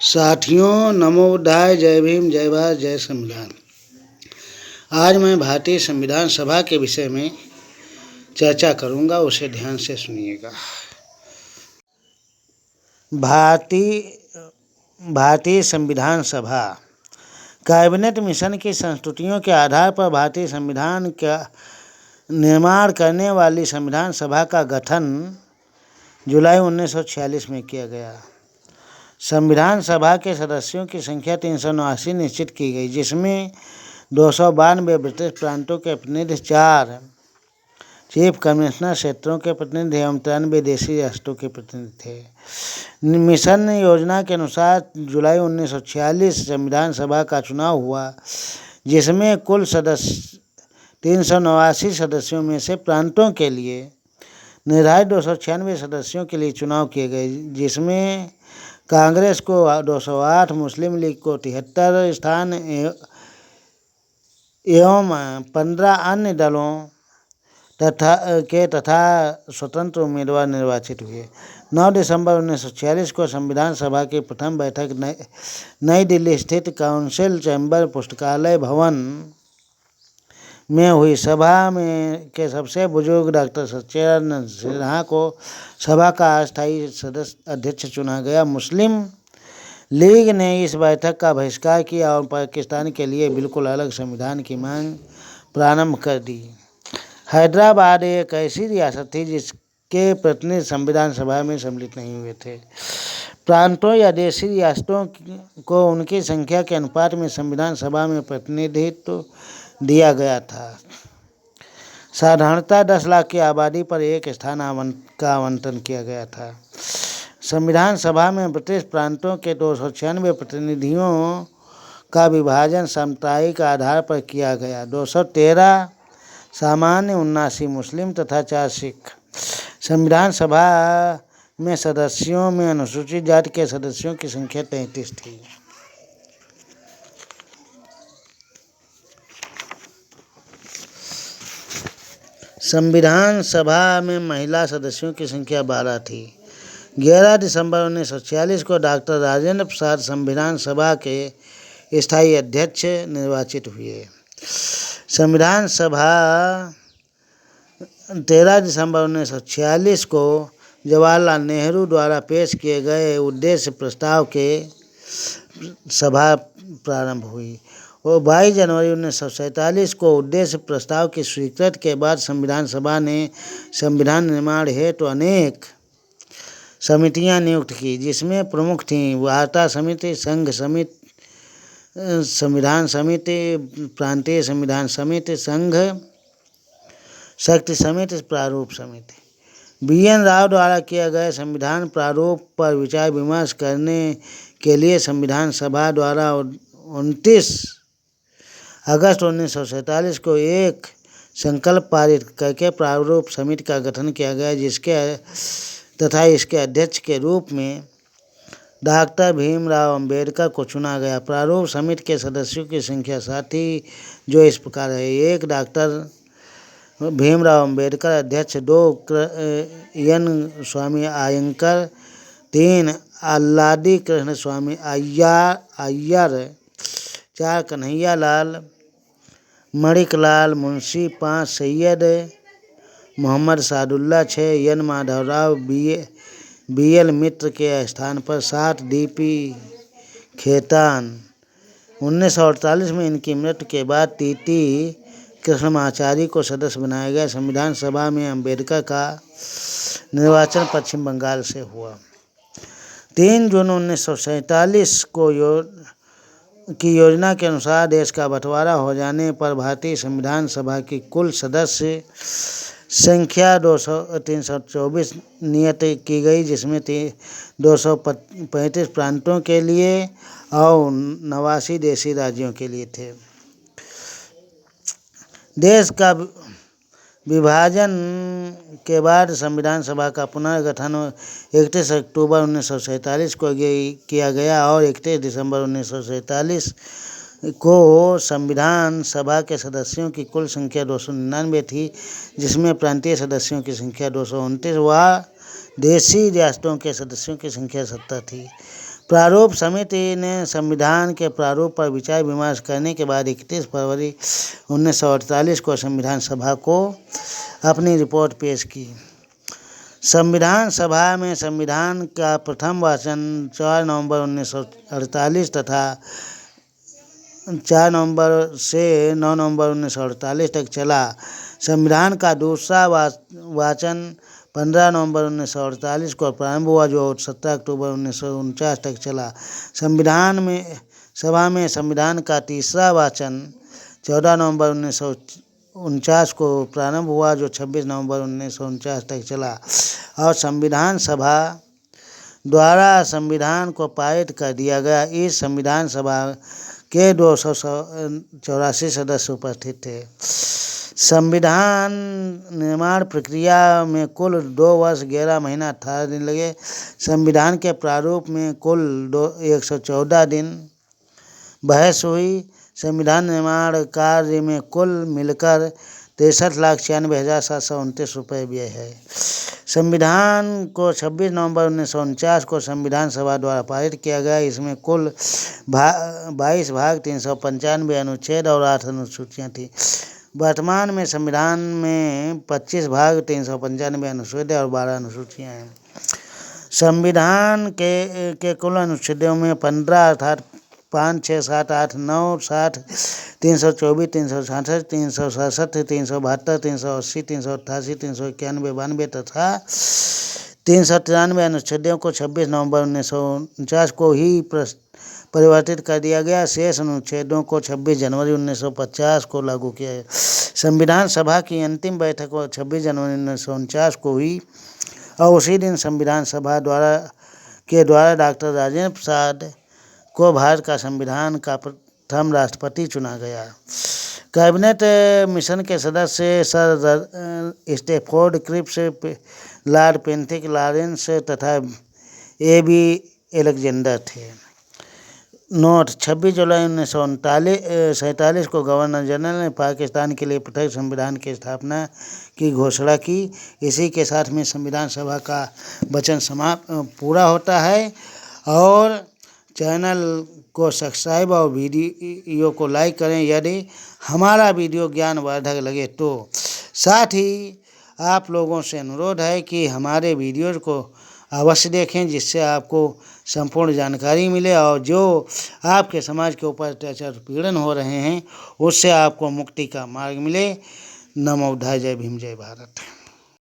साथियों, नमो बुद्धाय। जय भीम, जय भारत, जय संविधान। आज मैं भारतीय संविधान सभा के विषय में चर्चा करूंगा, उसे ध्यान से सुनिएगा। भारतीय संविधान सभा कैबिनेट मिशन की संस्तुतियों के आधार पर भारतीय संविधान का निर्माण करने वाली संविधान सभा का गठन जुलाई 1946 में किया गया। संविधान सभा के सदस्यों की संख्या 379 निश्चित की गई, जिसमें 292 ब्रिटिश प्रांतों के प्रतिनिधि, 4 चीफ कमिश्नर क्षेत्रों के प्रतिनिधि एवं 93 देशी राष्ट्रों के प्रतिनिधि थे। मिशन योजना के अनुसार जुलाई 1946 संविधान सभा का चुनाव हुआ, जिसमें कुल 389 सदस्यों में से प्रांतों के लिए निर्धारित 296 सदस्यों के लिए चुनाव किए गए, जिसमें कांग्रेस को 208, मुस्लिम लीग को 73 स्थान एवं 15 अन्य दलों तथा स्वतंत्र उम्मीदवार निर्वाचित हुए। 9 दिसंबर 1946 को संविधान सभा की प्रथम बैठक नई दिल्ली स्थित काउंसिल चैम्बर पुस्तकालय भवन में हुई। सभा में के सबसे बुजुर्ग डॉक्टर सत्येंद्र सिन्हा को सभा का अस्थायी अध्यक्ष चुना गया। मुस्लिम लीग ने इस बैठक का बहिष्कार किया और पाकिस्तान के लिए बिल्कुल अलग संविधान की मांग प्रारंभ कर दी। हैदराबाद एक ऐसी रियासत थी जिसके प्रतिनिधि संविधान सभा में सम्मिलित नहीं हुए थे। प्रांतों या देशी रियासतों को उनकी संख्या के अनुपात में संविधान सभा में प्रतिनिधित्व दिया गया था। साधारणतः 10 लाख की आबादी पर एक स्थान का आवंटन किया गया था। संविधान सभा में ब्रिटिश प्रांतों के 296 प्रतिनिधियों का विभाजन साम्प्रदायिक आधार पर किया गया। 213 सामान्य, 79 मुस्लिम तथा 4 सिख। संविधान सभा में सदस्यों में अनुसूचित जाति के सदस्यों की संख्या 33 थी। संविधान सभा में महिला सदस्यों की संख्या 12 थी। 11 दिसंबर 1946 को डॉक्टर राजेंद्र प्रसाद संविधान सभा के स्थायी अध्यक्ष निर्वाचित हुए। संविधान सभा 13 दिसंबर 1946 को जवाहरलाल नेहरू द्वारा पेश किए गए उद्देश्य प्रस्ताव के सभा प्रारंभ हुई और 22 जनवरी 1947 को उद्देश्य प्रस्ताव की स्वीकृति के बाद संविधान सभा ने संविधान निर्माण हेतु अनेक समितियां नियुक्त की, जिसमें प्रमुख थीं वार्ता समिति, संघ समिति, संविधान समिति, प्रांतीय संविधान समिति, संघ शक्ति समिति, प्रारूप समिति। BN राव द्वारा किए गए संविधान प्रारूप पर विचार विमर्श करने के लिए संविधान सभा द्वारा 29 अगस्त 1947 को एक संकल्प पारित करके प्रारूप समिति का गठन किया गया, तथा इसके अध्यक्ष के रूप में डॉक्टर भीमराव अंबेडकर को चुना गया। प्रारूप समिति के सदस्यों की संख्या 7 थी, जो इस प्रकार है: 1 डॉक्टर भीमराव अंबेडकर अध्यक्ष, 2 N स्वामी अयंकर, 3 आल्लादी कृष्ण स्वामी अय्यर, 4 कन्हैया लाल मणिकलाल मुंशी, 5 सैयद मोहम्मद सादुल्ला, 6 N माधवराव BL मित्र के स्थान पर, 7 DP खेतान। 1948 में इनकी मृत्यु के बाद TT कृष्णमाचारी को सदस्य बनाया गया। संविधान सभा में अंबेडकर का निर्वाचन पश्चिम बंगाल से हुआ। 3 जून 1947 की योजना के अनुसार देश का बंटवारा हो जाने पर भारतीय संविधान सभा की कुल सदस्य संख्या 324 नियत की गई, जिसमें 235 प्रांतों के लिए और 89 देशी राज्यों के लिए थे। देश का विभाजन के बाद संविधान सभा का पुनर्गठन 31 अक्टूबर 1947 को किया गया और 31 दिसंबर 1947 को संविधान सभा के सदस्यों की कुल संख्या 299 थी, जिसमें प्रांतीय सदस्यों की संख्या 229 व देशी रियासतों के सदस्यों की संख्या 70 थी। प्रारूप समिति ने संविधान के प्रारूप पर विचार विमर्श करने के बाद 31 फरवरी 1948 को संविधान सभा को अपनी रिपोर्ट पेश की। संविधान सभा में संविधान का प्रथम वाचन 4 नवंबर 1948 तथा 4 नवंबर से 9 नवंबर 1948 तक चला। संविधान का दूसरा वाचन 15 नवंबर 1948 को प्रारंभ हुआ, जो 17 अक्टूबर 1949 तक चला। संविधान सभा में संविधान का तीसरा वाचन 14 नवंबर 1949 को प्रारंभ हुआ, जो 26 नवंबर 1949 तक चला और संविधान सभा द्वारा संविधान को पारित कर दिया गया। इस संविधान सभा के 284 सदस्य उपस्थित थे। संविधान निर्माण प्रक्रिया में कुल 2 वर्ष 11 महीना 18 दिन लगे। संविधान के प्रारूप में कुल 114 दिन बहस हुई। संविधान निर्माण कार्य में कुल मिलकर 63,96,729 रुपये व्यय है। संविधान को 26 नवंबर 1949 को संविधान सभा द्वारा पारित किया गया। इसमें कुल 22 भाग 395 अनुच्छेद और 8 अनुसूचियाँ थीं। वर्तमान में संविधान में 25 भाग 395 अनुच्छेद और 12 अनुसूचियाँ हैं। संविधान के कुल अनुच्छेदों में 15 अर्थात 5, 6, 7, 8, 9, 60, 324, 366, 367, 372, 380, 388, 391, 92 तथा 393 अनुच्छेदों को 26 नवंबर 1949 को ही परिवर्तित कर दिया गया। शेष अनुच्छेदों को 26 जनवरी 1950 को लागू किया है। संविधान सभा की अंतिम बैठक 26 जनवरी 1949 को हुई और उसी दिन संविधान सभा द्वारा डॉक्टर राजेंद्र प्रसाद को भारत का संविधान का प्रथम राष्ट्रपति चुना गया। कैबिनेट मिशन के सदस्य sir Stafford Cripps, lord Pethick Lawrence तथा A.B. अलेक्जेंडर थे। नोट: 26 जुलाई 1947 को गवर्नर जनरल ने पाकिस्तान के लिए पृथक संविधान की स्थापना की घोषणा की। इसी के साथ में संविधान सभा का वचन पूरा होता है। और चैनल को सब्सक्राइब और वीडियो को लाइक करें यदि हमारा वीडियो ज्ञानवर्धक लगे तो। साथ ही आप लोगों से अनुरोध है कि हमारे वीडियोज़ को अवश्य देखें, जिससे आपको संपूर्ण जानकारी मिले और जो आपके समाज के ऊपर अत्याचार उत्पीड़न हो रहे हैं उससे आपको मुक्ति का मार्ग मिले। नमो बुद्धाय। जय भीम, जय भारत।